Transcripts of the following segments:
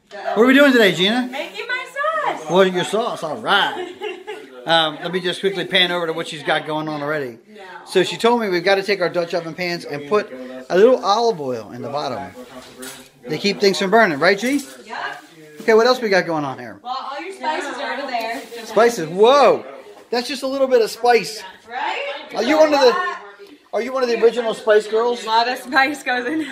What are we doing today, Gina? Making my sauce. Well, your sauce, all right. Let me just quickly pan over to what she's got going on already. So she told me we've got to take our Dutch oven pans and put a little olive oil in the bottom. They keep things from burning, right, G? Yep. Okay, what else we got going on here? Well, all your spices are over there. Spices. Whoa, that's just a little bit of spice. Right? Are you one of the? Are you one of the original Spice Girls? A lot of spice goes in.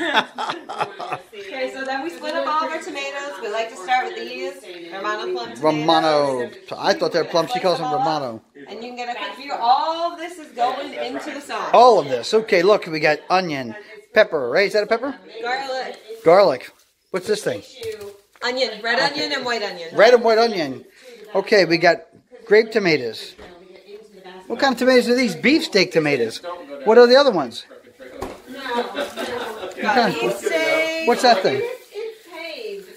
Okay, so then we split up all of our tomatoes. We like to start with these Romano plum tomatoes. Romano. I thought they were plum. She calls them Romano. And you can get a quick view. All of this is going into the sauce. All of this. Okay, look, we got onion, pepper, right? Is that a pepper? Garlic. Garlic. What's this thing? Onion. Red onion and white onion. Red and white onion. Okay, we got grape tomatoes. What kind of tomatoes are these? Beefsteak tomatoes. What are the other ones? Beefsteak. What's that thing?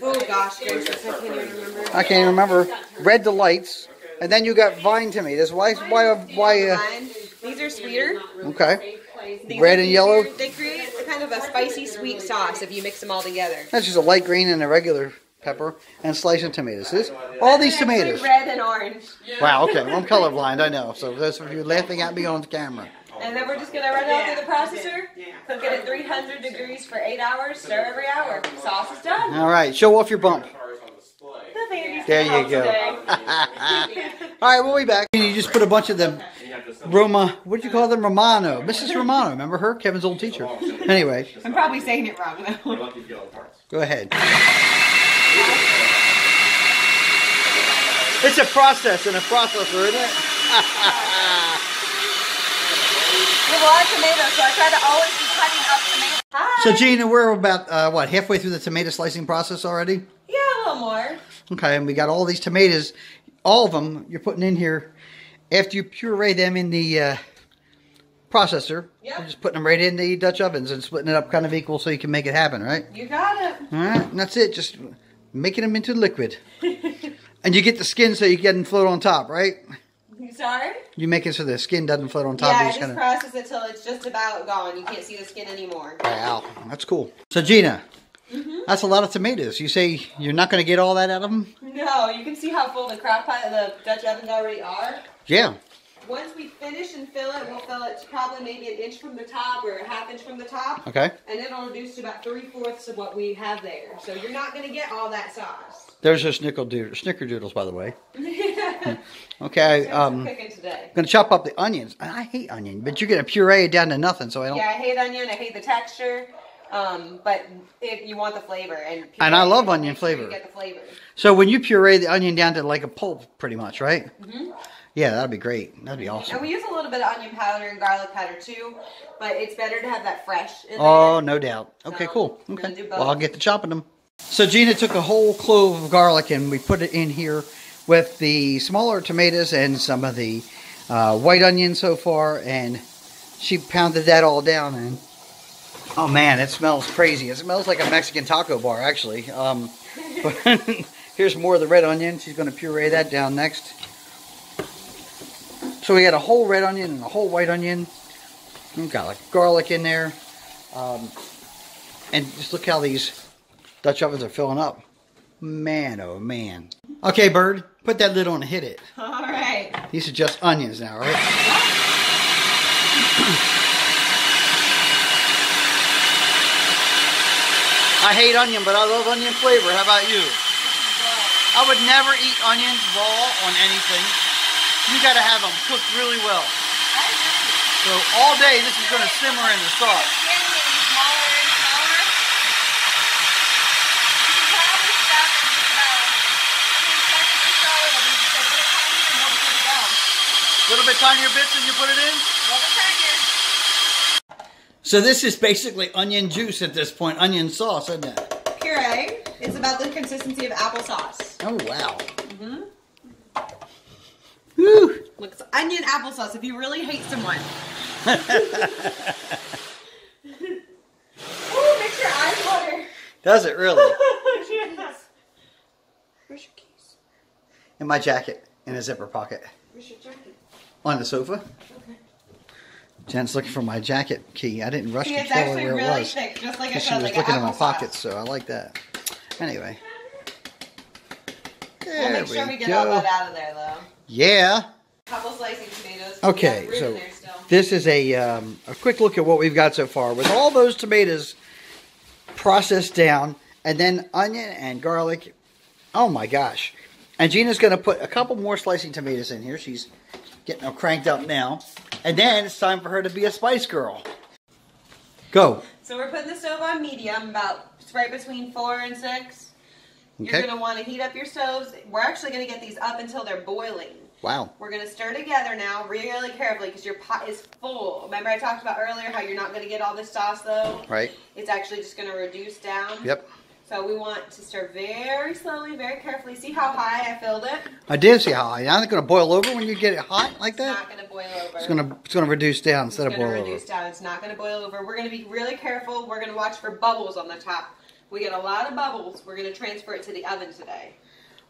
Oh gosh, gracious, I can't even remember. I can't even remember. Red delights. And then you got vine tomatoes. Why? These are sweeter. Okay. These Red are and yellow. They create kind of a spicy sweet sauce if you mix them all together. That's just a light green and a regular pepper and slicing tomatoes. All these tomatoes. Red and orange. Wow, okay. Well, I'm colorblind, I know. So those of you laughing at me on the camera. And then we're just going to run it all through the processor, cook it at 300 degrees for 8 hours, stir every hour. Sauce is done. All right, show off your bump. There you go. All right, we'll be back. You just put a bunch of them what did you call them? Romano. Mrs. Romano. Remember her? Kevin's old teacher. Anyway. I'm probably saying it wrong, though. Go ahead. It's a process in a processor, isn't it? We have a lot of tomatoes, so I try to always be cutting up tomatoes. Hi. So, Gina, we're about, what, halfway through the tomato slicing process already? Yeah, a little more. Okay, and we got all these tomatoes. All of them you're putting in here. After you puree them in the processor, you're just putting them right in the Dutch ovens and splitting it up kind of equal so you can make it happen, right? You got it. All right, and that's it. Just making them into liquid. And you get the skin so you get them float on top, right? Sorry? You make it so the skin doesn't float on top. Yeah, I just process it till it's just about gone. You can't see the skin anymore. Wow, that's cool. So, Gina, that's a lot of tomatoes. You say you're not going to get all that out of them? No, you can see how full the crock pot and the Dutch ovens already are. Yeah. Once we finish and fill it, we'll fill it to probably maybe an inch from the top or a half inch from the top. Okay. And it'll reduce to about 3/4 of what we have there. So you're not going to get all that sauce. There's your snickerdoodles, by the way. Okay. I'm cooking today. going to chop up the onions. I hate onion, but you're going to puree it down to nothing, so I don't. Yeah, I hate onion. I hate the texture. But if you want the flavor, and I love onion flavor. You get the flavor. So when you puree the onion down to like a pulp, pretty much, right? Yeah, that'd be great. That'd be awesome. And we use a little bit of onion powder and garlic powder too, but it's better to have that fresh in there. Oh, no doubt. Okay, So, cool. we're gonna Okay. do both. Well, I'll get to chopping them. So Gina took a whole clove of garlic and we put it in here with the smaller tomatoes and some of the white onion so far, and she pounded that all down, and oh man, it smells crazy. It smells like a Mexican taco bar, actually. But here's more of the red onion. She's going to puree that down next. So we got a whole red onion and a whole white onion. We've got like garlic in there. And just look how these Dutch ovens are filling up. Man, oh man. Okay, Bird, put that lid on and hit it. All right. These are just onions now, right? I hate onion, but I love onion flavor. How about you? I would never eat onions raw on anything. You got to have them cooked really well. So all day this is going to simmer in the sauce. Little bit tinier bits and you put it in? So this is basically onion juice at this point, onion sauce, isn't it? Puree. It's about the consistency of applesauce. Oh, wow. Woo. Look, it's onion applesauce if you really hate someone. Ooh, makes your eyes water. Does it really? Yes. Where's your keys? In my jacket, in a zipper pocket. Where's your jacket? On the sofa. Okay. Jen's looking for my jacket key. I didn't rush See, to it's tell her actually where really it was. thick, just like I Because she said, was like looking in my applesauce. pockets, so I like that. Anyway. We'll make sure we get all that out of there, though. Yeah. A couple slicing tomatoes. Okay, so this is a quick look at what we've got so far. With all those tomatoes processed down, and then onion and garlic. Oh my gosh. And Gina's going to put a couple more slicing tomatoes in here. She's getting them cranked up now. And then it's time for her to be a spice girl. Go. So we're putting the stove on medium, about right between 4 and 6. Okay. You're going to want to heat up your stoves. We're actually going to get these up until they're boiling. Wow. We're going to stir together now really carefully because your pot is full. Remember I talked about earlier how you're not going to get all this sauce though? Right. It's actually just going to reduce down. Yep. So we want to stir very slowly, very carefully. See how high I filled it? I did see how high. Now it's going to boil over when you get it hot like that? It's not going to boil over. It's going to reduce down instead of boil over. It's going to reduce down. It's not going to boil over. We're going to be really careful. We're going to watch for bubbles on the top. We get a lot of bubbles. We're going to transfer it to the oven today.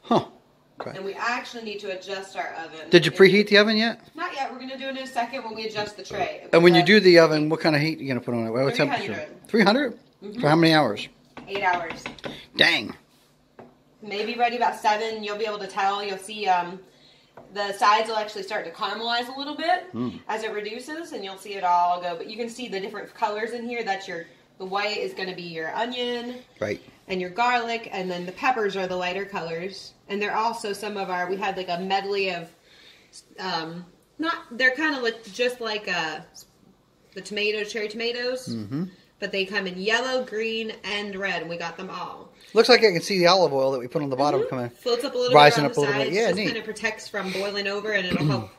Huh. Okay. And we actually need to adjust our oven. Did you preheat the oven yet? Not yet. We're going to do it in a second when we adjust the tray. And when you do the oven, what kind of heat are you going to put on it? What 300. temperature? 300? Mm-hmm. For how many hours? 8 hours. Dang. Maybe ready about 7. You'll be able to tell. You'll see the sides will actually start to caramelize a little bit as it reduces, and you'll see it all go. But you can see the different colors in here. That's the white is going to be your onion. Right. And your garlic, and then the peppers are the lighter colors. And they're also some of we had like a medley of, they're kind of just like the cherry tomatoes. Mm-hmm. But they come in yellow, green, and red, and we got them all. Looks like I can see the olive oil that we put on the bottom coming. Floats up a little rising bit up a little bit. Yeah, just neat. Kind of protects from boiling over, and it'll help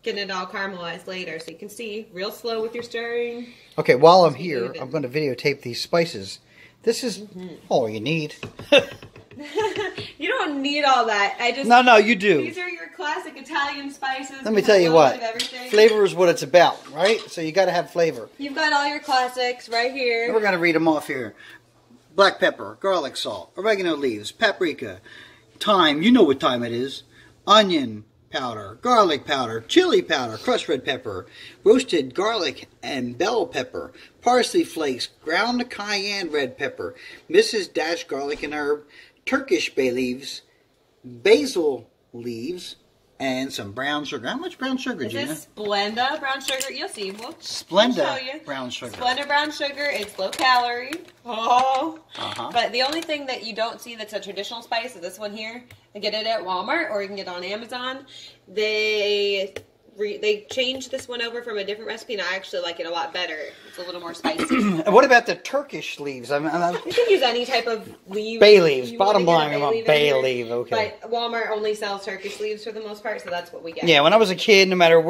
getting it all caramelized later. So you can see, real slow with your stirring. Okay, while I'm here, I'm going to videotape these spices. This is all you need. You don't need all that. No, you do. These are your classic Italian spices. Let me tell you what. Flavor is what it's about, right? So you got to have flavor. You've got all your classics right here. And we're going to read them off here. Black pepper, garlic salt, oregano leaves, paprika, thyme. You know what time it is. Onion powder, garlic powder, chili powder, crushed red pepper, roasted garlic and bell pepper, parsley flakes, ground cayenne red pepper, Mrs. Dash garlic and herb, Turkish bay leaves, basil leaves, and some brown sugar. How much brown sugar, Gina? This is Splenda brown sugar. You'll see. Splenda we'll show you. Brown sugar. Splenda brown sugar. It's low calorie. Oh. But the only thing that you don't see that's a traditional spice is this one here. You get it at Walmart or you can get it on Amazon. They changed this one over from a different recipe, and I actually like it a lot better. It's a little more spicy. And what about the Turkish leaves? You can use any type of leaf. Bay leaves. Bottom line, I want bay leaf. Okay. But Walmart only sells Turkish leaves for the most part, so that's what we get. Yeah, when I was a kid, no matter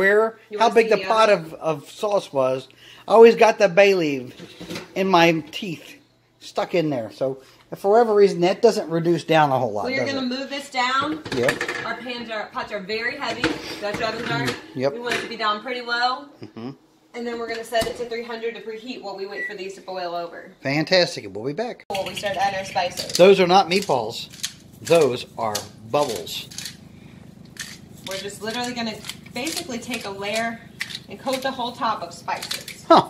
how big the pot of sauce was, I always got the bay leaf in my teeth, stuck in there. So for whatever reason, that doesn't reduce down a whole lot. Well, you're going to move this down. Yep. Our pots are very heavy. Dutch ovens are. Yep. We want it to be down pretty low. Mm-hmm. And then we're going to set it to 300 to preheat while we wait for these to boil over. Fantastic. We'll be back. While we start adding our spices. Those are not meatballs. Those are bubbles. We're just literally going to basically take a layer and coat the whole top of spices. Huh.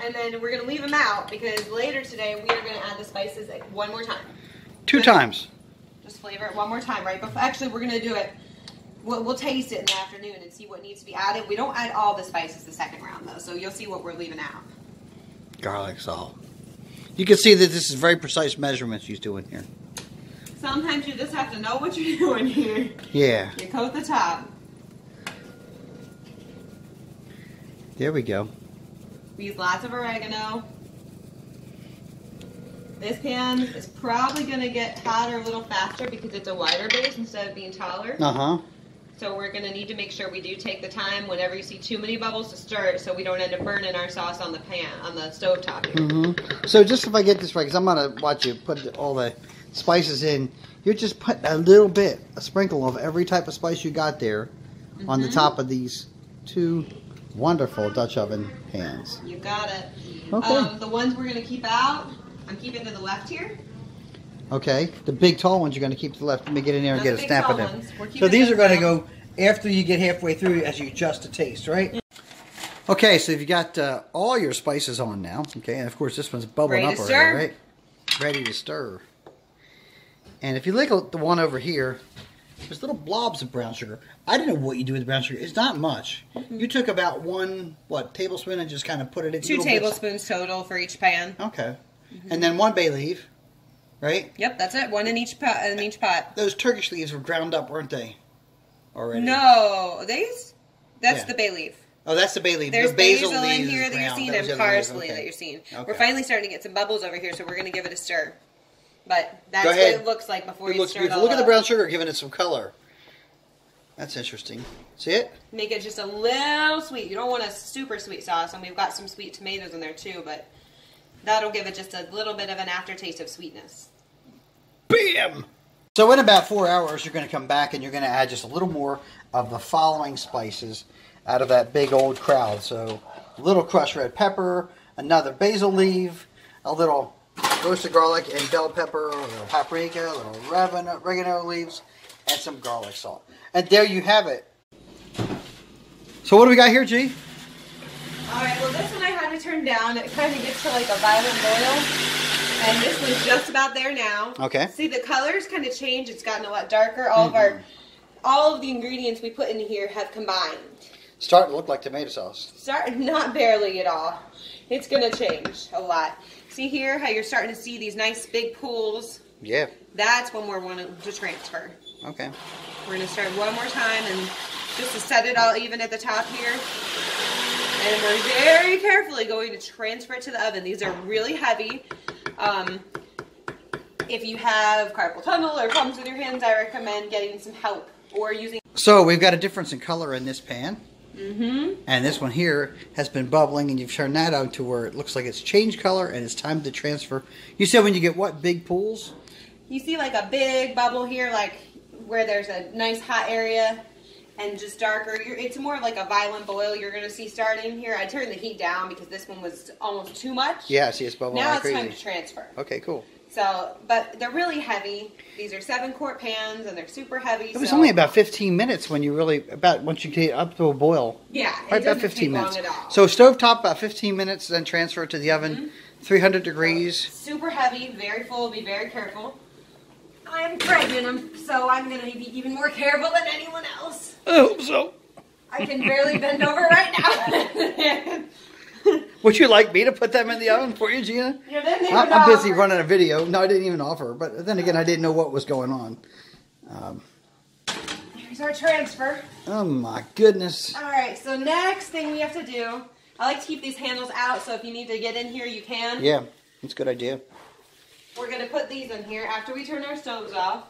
And then we're going to leave them out because later today we are going to add the spices one more time. 2 times. Just flavor it one more time, right? But actually, we're going to do it. We'll taste it in the afternoon and see what needs to be added. We don't add all the spices the second round, though, so you'll see what we're leaving out. Garlic salt. You can see that this is very precise measurements she's doing here. Sometimes you just have to know what you're doing here. Yeah. You coat the top. There we go. We use lots of oregano. This pan is probably going to get hotter a little faster because it's a wider base instead of being taller. Uh-huh. So we're going to need to make sure we do take the time whenever you see too many bubbles to stir it so we don't end up burning our sauce on the pan, on the stove top here. Mm-hmm. So just if I get this right, because I'm going to watch you put all the spices in, you're just putting a little bit, a sprinkle of every type of spice you got there on the top of these 2 wonderful Dutch oven pans. You got it. Okay. The ones we're going to keep out, I'm keeping to the left here. Okay. The big tall ones you're going to keep to the left. Let me get in there and get a snap of them. So these are going to go after you get halfway through as you adjust the taste, right? Okay, so you've got all your spices on now. Okay, and of course this one's bubbling up already, right? Ready to stir. And if you look at the one over here, there's little blobs of brown sugar. I don't know what you do with brown sugar. It's not much. You took about one, tablespoon and just kind of put it in 2 tablespoons total for each pan. Okay. And then 1 bay leaf, right? Yep, that's it. 1 in each pot. Those Turkish leaves were ground up, weren't they? Already. No, that's the bay leaf. Oh, that's the bay leaf. There's the basil in here that you're seeing and parsley that you're seeing. Okay. We're finally starting to get some bubbles over here, so we're going to give it a stir. But that's Go what ahead. it looks like before It you looks stir it beautiful. all Look at the up. brown sugar giving it some color. That's interesting. See it? Make it just a little sweet. You don't want a super sweet sauce, and we've got some sweet tomatoes in there too, but that'll give it just a little bit of an aftertaste of sweetness. Bam! So in about 4 hours, you're going to come back and you're going to add just a little more of the following spices out of that big old crowd. So a little crushed red pepper, another basil leaf, a little roasted garlic and bell pepper, a little paprika, a little oregano leaves, and some garlic salt. And there you have it. So what do we got here, G? Alright, well this one I had to turn down. It kind of gets to like a violent boil. And this one's just about there now. Okay. See, the colors kind of change. It's gotten a lot darker. All of the ingredients we put in here have combined. Starting to look like tomato sauce. Not barely at all. It's going to change a lot. See here how you're starting to see these nice big pools? Yeah. That's when we're wanting to transfer. Okay. We're going to start one more time and just to set it all even at the top here. And we're very carefully going to transfer it to the oven. These are really heavy. If you have carpal tunnel or problems with your hands, I recommend getting some help or using. So we've got a difference in color in this pan. And this one here has been bubbling, and you've turned that out to where it looks like it's changed color and it's time to transfer. You said when you get what, big pools? You see like a big bubble here, like where there's a nice hot area and just darker. It's more like a violent boil you're going to see starting here. I turned the heat down because this one was almost too much. Yeah, see it's bubbling now like it's crazy. time to transfer. Okay, cool. So, but they're really heavy. These are 7-quart pans, and they're super heavy. It was only about 15 minutes when you really, once you get up to a boil. Yeah, right, about 15 minutes. So stovetop about 15 minutes, then transfer it to the oven, 300 degrees. Super heavy, very full. Be very careful. I'm pregnant, so I'm going to be even more careful than anyone else. I hope so. I can barely bend over right now. Would you like me to put them in the oven for you, Gina? You didn't even I'm busy offer. running a video. No, I didn't even offer. But then again, I didn't know what was going on. Here's our transfer. Oh, my goodness. All right, so next thing we have to do, I like to keep these handles out, so if you need to get in here, you can. Yeah, that's a good idea. We're going to put these in here after we turn our stoves off.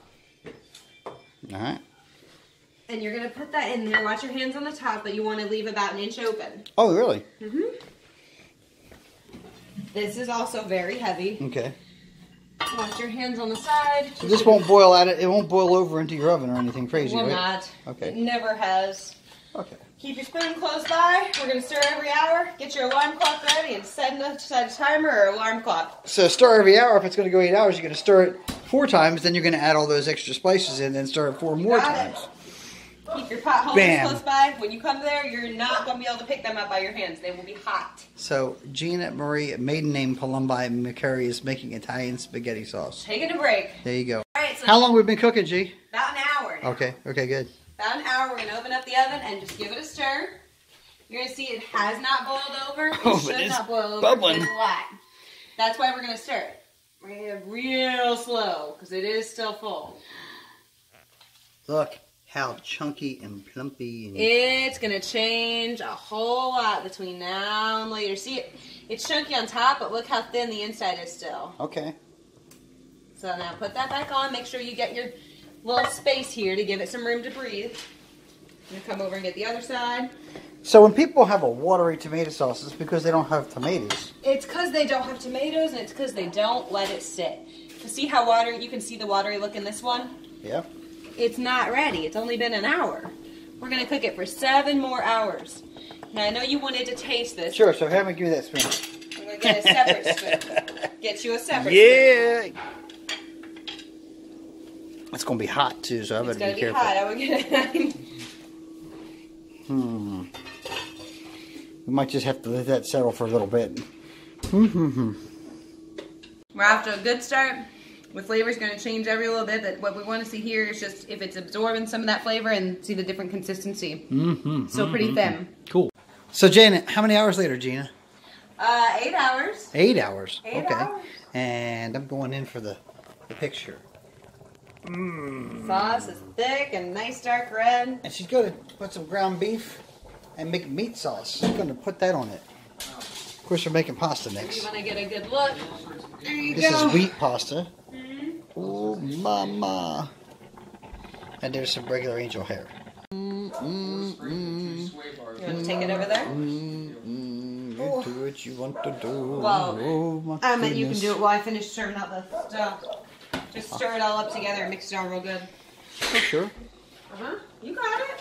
All right. And you're going to put that in there. Watch your hands on the top, but you want to leave about 1 inch open. Oh, really? This is also very heavy. Okay. Watch your hands on the side. So this won't boil out. It won't boil over into your oven or anything crazy, Will right? not. Okay. It never has. Okay. Keep your spoon close by. We're going to stir every hour. Get your alarm clock ready and set a timer or alarm clock. So stir every hour. If it's going to go 8 hours, you're going to stir it 4 times. Then you're going to add all those extra spices in and stir it 4 more times. Keep your pot holders Bam. close by. When you come there, you're not going to be able to pick them up by your hands. They will be hot. So Gina Marie, maiden name Palumbi McCurry, is making Italian spaghetti sauce. Taking a break. There you go. All right, so How long have we been cooking, G? about an hour. Okay. Okay, good. About an hour. We're going to open up the oven and just give it a stir. You're going to see it has not boiled over. It Oh, should but it's not boil over. bubbling. It's flat. That's why we're going to stir it. We're going to get real slow because it is still full. Look how chunky and plumpy. And It's going to change a whole lot between now and later. See, it's chunky on top, but look how thin the inside is still. Okay. So now put that back on. Make sure you get your little space here to give it some room to breathe. I'm going to come over and get the other side. So when people have a watery tomato sauce, it's because they don't have tomatoes. It's because they don't have tomatoes, and it's because they don't let it sit. So see how watery, you can see the watery look in this one? Yeah. It's not ready. It's only been an hour. We're going to cook it for 7 more hours. Now, I know you wanted to taste this. Sure, so have me give me that spoon. I'm going to get a separate spoon. Get you a separate spoon. Yeah. It's going to be hot, too, so I It's better going be to be careful. hot. I would get it. We might just have to let that settle for a little bit. We're off to a good start. The flavor is going to change every little bit. That what we want to see here is just if it's absorbing some of that flavor and see the different consistency. Still pretty thin. Cool. So Janet, how many hours later, Gina? 8 hours. 8 hours. 8 okay. hours. And I'm going in for the picture. Sauce is thick and nice dark red. And she's going to put some ground beef and make meat sauce. She's going to put that on it. Of course, we're making pasta You next. want to get a good look. There you This go. is wheat pasta. Oh, mama. And there's some regular angel hair. You want to take it over there? You do what you want to do. Well, oh, my I meant you can goodness. do it while I finish serving out the stuff. Just stir it all up together and mix it all real good. Oh, sure. You got it.